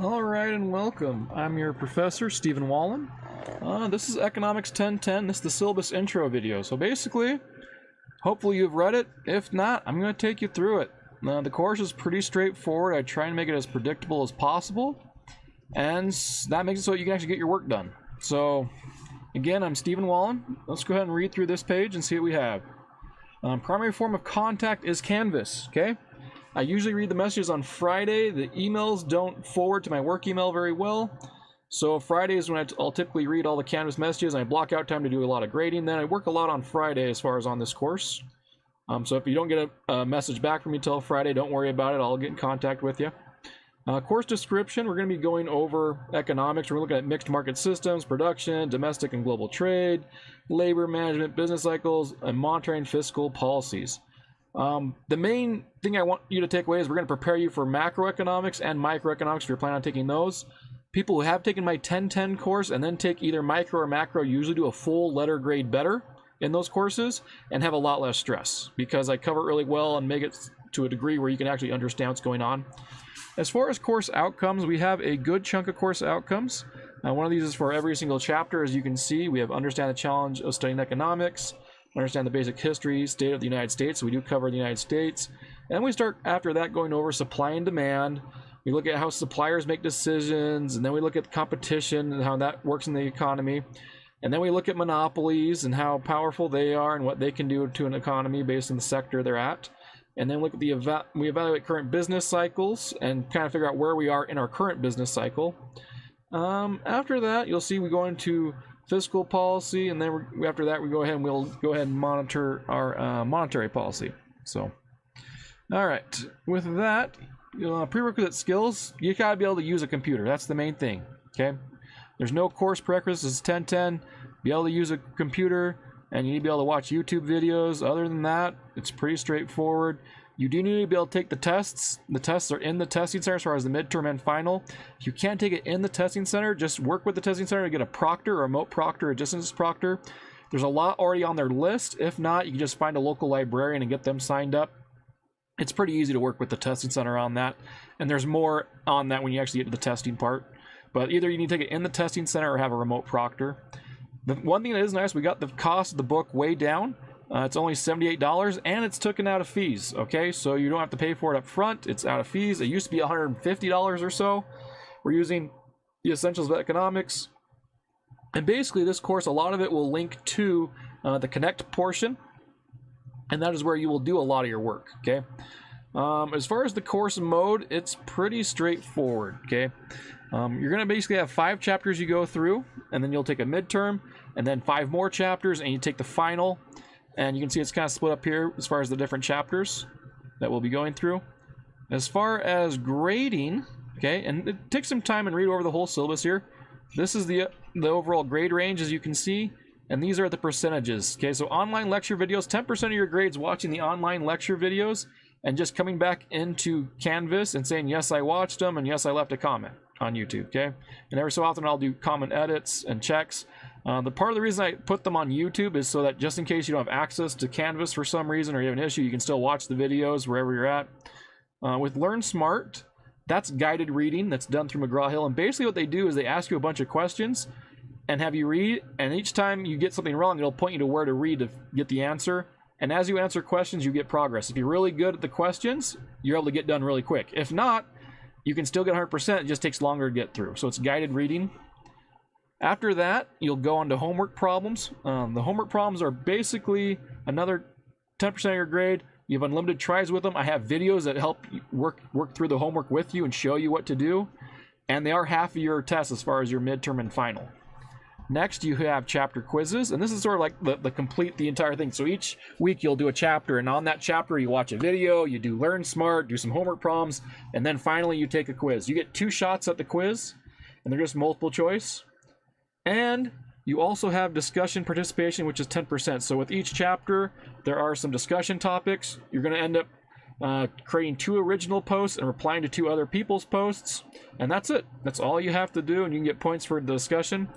Alright, and welcome. I'm your professor, Stephen Wallen. This is Economics 1010. This is the syllabus intro video. So basically, hopefully you've read it. If not, I'm going to take you through it. The course is pretty straightforward. I try and make it as predictable as possible. And that makes it so you can actually get your work done. So, again, I'm Stephen Wallen. Let's go ahead and read through this page and see what we have. Primary form of contact is Canvas, okay? I usually read the messages on Friday. The emails don't forward to my work email very well. So Friday is when I'll typically read all the Canvas messages, and I block out time to do a lot of grading. Then I work a lot on Friday as far as on this course. So if you don't get a message back from me till Friday, don't worry about it. I'll get in contact with you. Course description, we're going to be going over economics. We're looking at mixed market systems, production, domestic and global trade, labor management, business cycles, and monetary and fiscal policies. The main thing I want you to take away is we're going to prepare you for macroeconomics and microeconomics if you're planning on taking those. People who have taken my 1010 course and then take either micro or macro usually do a full letter grade better in those courses and have a lot less stress because I cover it really well and make it to a degree where you can actually understand what's going on. As far as course outcomes, we have a good chunk of course outcomes. One of these is for every single chapter. As you can see, we have understand the challenge of studying economics, understand the basic history, state of the United States. So we do cover the United States. And then we start after that going over supply and demand. We look at how suppliers make decisions, and then we look at competition and how that works in the economy. And then we look at monopolies and how powerful they are and what they can do to an economy based on the sector they're at. And then look at we evaluate current business cycles and kind of figure out where we are in our current business cycle. After that, you'll see we go into fiscal policy, and then after that we'll go ahead and monitor our monetary policy. So, all right, with that, prerequisite skills, you gotta be able to use a computer. That's the main thing. Okay, there's no course prerequisites. It's 1010. Be able to use a computer, and you need to be able to watch YouTube videos. Other than that, it's pretty straightforward. You do need to be able to take the tests. The tests are in the testing center as far as the midterm and final. If you can't take it in the testing center, just work with the testing center to get a proctor, a remote proctor, a distance proctor. There's a lot already on their list. If not, you can just find a local librarian and get them signed up. It's pretty easy to work with the testing center on that. And there's more on that when you actually get to the testing part. But either you need to take it in the testing center or have a remote proctor. The one thing that is nice, we got the cost of the book way down. It's only $78, and it's taken out of fees, okay? So you don't have to pay for it up front. It's out of fees. It used to be $150 or so. We're using the Essentials of Economics. And basically, this course, a lot of it will link to the Connect portion, and that is where you will do a lot of your work, okay? As far as the course mode, it's pretty straightforward, okay? You're going to basically have 5 chapters you go through, and then you'll take a midterm, and then 5 more chapters, and you take the final. And you can see it's kind of split up here as far as the different chapters that we'll be going through. As far as grading, okay, and it takes some time and read over the whole syllabus here. This is the overall grade range, as you can see, and these are the percentages. Okay, so online lecture videos, 10% of your grades watching the online lecture videos and just coming back into Canvas and saying, yes, I watched them, and yes, I left a comment on YouTube, okay? And every so often I'll do comment edits and checks. The part of the reason I put them on YouTube is so that just in case you don't have access to Canvas for some reason or you have an issue, you can still watch the videos wherever you're at. With Learnsmart, that's guided reading that's done through Mcgraw-Hill, and basically what they do is they ask you a bunch of questions and have you read, and each time you get something wrong, it'll point you to where to read to get the answer. And as you answer questions, you get progress. If you're really good at the questions, you're able to get done really quick. If not, you can still get 100%, it just takes longer to get through. So it's guided reading. After that, you'll go on to homework problems. The homework problems are basically another 10% of your grade. You have unlimited tries with them. I have videos that help you work through the homework with you and show you what to do. And they are half of your test as far as your midterm and final. Next, you have chapter quizzes, and this is sort of like the entire thing. So each week you'll do a chapter, and on that chapter you watch a video, you do Learnsmart, do some homework problems, and then finally you take a quiz. You get 2 shots at the quiz, and they're just multiple choice. And you also have discussion participation, which is 10%. So with each chapter, there are some discussion topics. You're going to end up creating 2 original posts and replying to 2 other people's posts. And that's it. That's all you have to do, and you can get points for the discussion.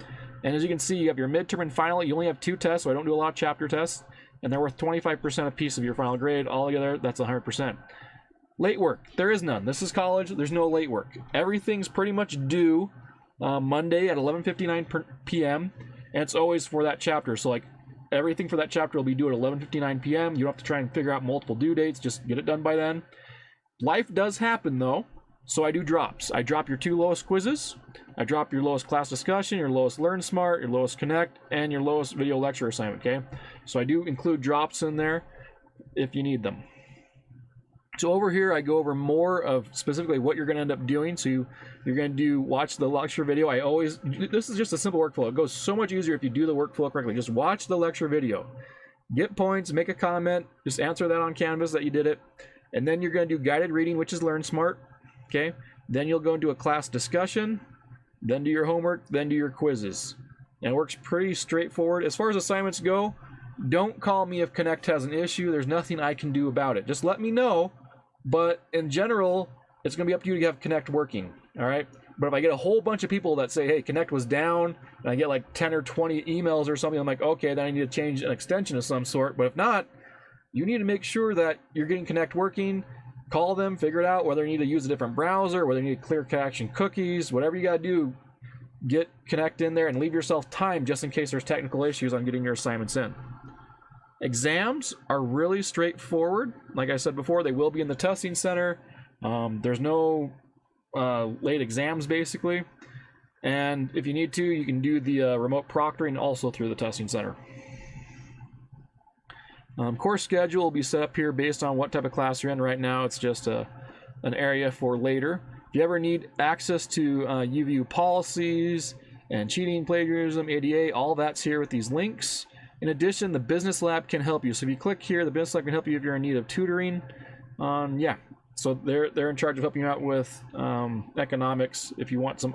And as you can see, you have your midterm and final. You only have 2 tests, so I don't do a lot of chapter tests. And they're worth 25% a piece of your final grade. Altogether, that's 100%. Late work, there is none. This is college, there's no late work. Everything's pretty much due Monday at 11:59 p.m. and it's always for that chapter. So like everything for that chapter will be due at 11:59 p.m. You don't have to try and figure out multiple due dates, just get it done by then. Life does happen though, so I do drops. I drop your 2 lowest quizzes, I drop your lowest class discussion, your lowest Learnsmart, your lowest Connect, and your lowest video lecture assignment, okay? So I do include drops in there if you need them. So over here, I go over more of specifically what you're going to end up doing. So you're going to watch the lecture video. This is just a simple workflow. It goes so much easier if you do the workflow correctly. Just watch the lecture video. Get points, make a comment, just answer that on Canvas that you did it. And then you're going to do guided reading, which is Learnsmart, okay? Then you'll go into a class discussion, then do your homework, then do your quizzes. And it works pretty straightforward. As far as assignments go, don't call me if Connect has an issue. There's nothing I can do about it. Just let me know. But in general, it's going to be up to you to have Connect working, all right? But if I get a whole bunch of people that say, hey, Connect was down, and I get like 10 or 20 emails or something, I'm like, okay, then I need to change an extension of some sort. But if not, you need to make sure that you're getting Connect working. Call them, figure it out, whether you need to use a different browser, whether you need clear cache cookies, whatever you got to do, get Connect in there and leave yourself time just in case there's technical issues on getting your assignments in. Exams are really straightforward. Like I said before, they will be in the testing center. There's no late exams basically. And if you need to, you can do the remote proctoring also through the testing center. Course schedule will be set up here based on what type of class you're in. Right now, it's just an area for later. If you ever need access to UVU policies and cheating, plagiarism, ADA, all that's here with these links. In addition, the Business Lab can help you. So if you click here, the Business Lab can help you if you're in need of tutoring. Yeah, so they're in charge of helping you out with economics if you want some,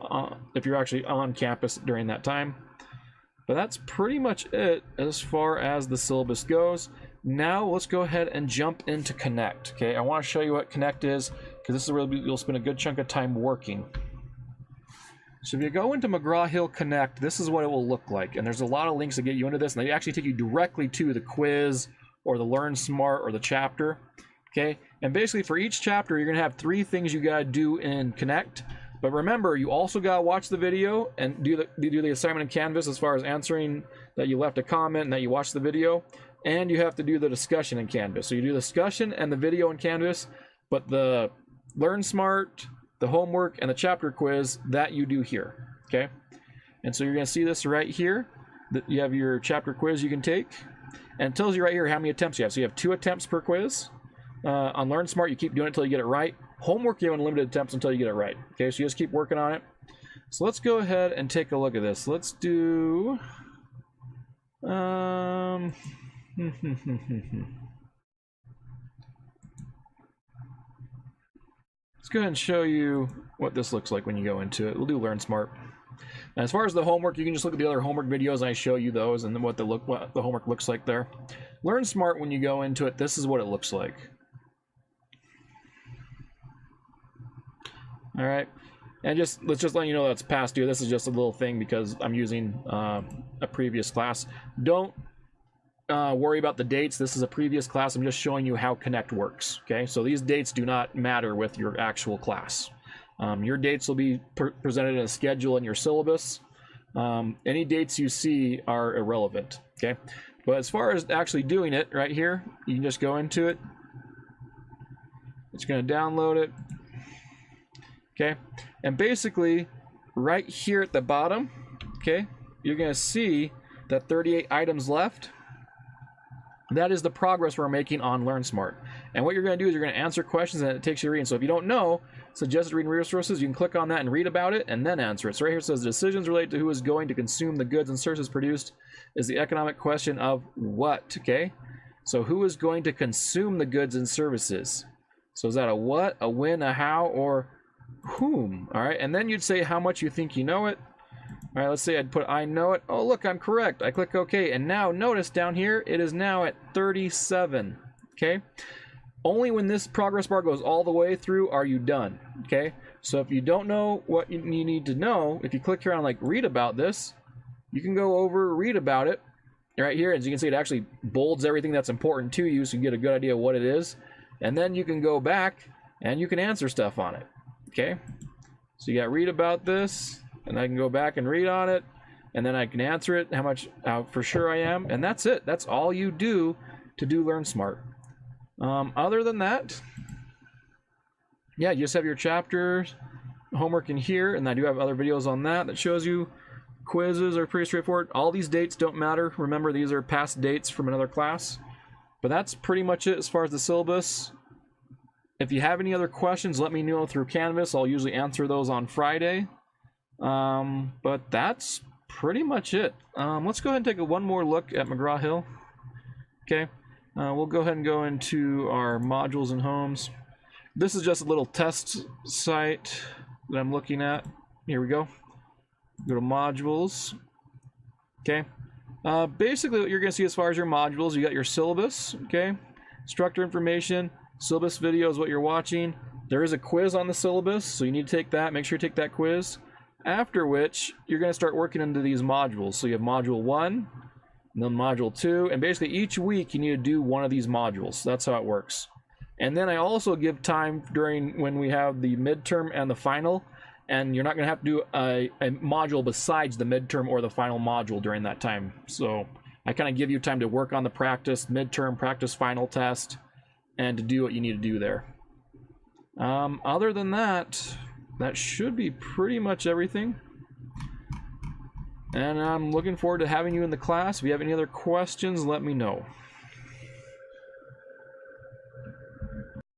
if you're actually on campus during that time. But that's pretty much it as far as the syllabus goes. Now let's go ahead and jump into Connect. Okay, I want to show you what Connect is because this is where you'll spend a good chunk of time working. So if you go into Mcgraw-Hill Connect, this is what it will look like. And there's a lot of links that get you into this, and they actually take you directly to the quiz or the Learnsmart or the chapter. Okay, and basically for each chapter, you're gonna have 3 things you gotta do in Connect. But remember, you also gotta watch the video and do the assignment in Canvas as far as answering that you left a comment and that you watched the video. And you have to do the discussion in Canvas. So you do the discussion and the video in Canvas, but the Learnsmart, the homework, and the chapter quiz, that you do here, okay? And so you're gonna see this right here, that you have your chapter quiz you can take, and it tells you right here how many attempts you have. So you have 2 attempts per quiz. On Learnsmart, you keep doing it until you get it right. Homework, you have unlimited attempts until you get it right, okay? So you just keep working on it. So let's go ahead and take a look at this. Let's do, let's go ahead and show you what this looks like when you go into it. We'll do Learnsmart. And as far as the homework, you can just look at the other homework videos and I show you those and then what the homework looks like there. Learnsmart, when you go into it, this is what it looks like. All right, and let's just let you know that's past due. This is just a little thing because I'm using a previous class. Don't worry about the dates. This is a previous class. I'm just showing you how Connect works. Okay, so these dates do not matter with your actual class. Your dates will be presented in a schedule in your syllabus. Any dates you see are irrelevant. Okay, but as far as actually doing it, right here, you can just go into it. It's going to download it. Okay, and basically right here at the bottom, okay, you're going to see that 38 items left. That is the progress we're making on Learnsmart. And what you're going to do is you're going to answer questions and it takes you reading. So if you don't know suggested reading resources, you can click on that and read about it and then answer it. So right here it says decisions related to who is going to consume the goods and services produced is the economic question of what, okay? So who is going to consume the goods and services? So is that a what, a when, a how, or whom? All right, and then you'd say how much you think you know it. All right, let's say I'd put I know it. Oh, look, I'm correct. I click OK, and now notice down here it is now at 37. Okay, only when this progress bar goes all the way through are you done. Okay, so if you don't know what you need to know, if you click here on like read about this, you can go over read about it right here. As you can see, it actually bolds everything that's important to you, so you get a good idea of what it is. And then you can go back and you can answer stuff on it. Okay, so you got read about this, and I can go back and read on it, and then I can answer it, how for sure I am, and that's it. That's all you do to do Learnsmart. Other than that, yeah, you just have your chapters, homework in here, and I do have other videos on that shows you. Quizzes are pretty straightforward. All these dates don't matter. Remember, these are past dates from another class. But that's pretty much it as far as the syllabus. If you have any other questions, let me know through Canvas. I'll usually answer those on Friday. But that's pretty much it. Let's go ahead and take one more look at Mcgraw-Hill. Okay, we'll go ahead and go into our modules and homes. This is just a little test site that I'm looking at. Here we go. Go to modules. Okay. Basically what you're going to see as far as your modules, you got your syllabus, okay? Instructor information, syllabus video is what you're watching. There is a quiz on the syllabus, so you need to take that. Make sure you take that quiz. After which, you're going to start working into these modules. So you have module 1, and then module 2, and basically each week you need to do one of these modules. That's how it works. And then I also give time during when we have the midterm and the final, and you're not going to have to do a module besides the midterm or the final module during that time. So I kind of give you time to work on the practice, midterm, practice, final test, and to do what you need to do there. Other than that, that should be pretty much everything. And I'm looking forward to having you in the class. If you have any other questions, let me know.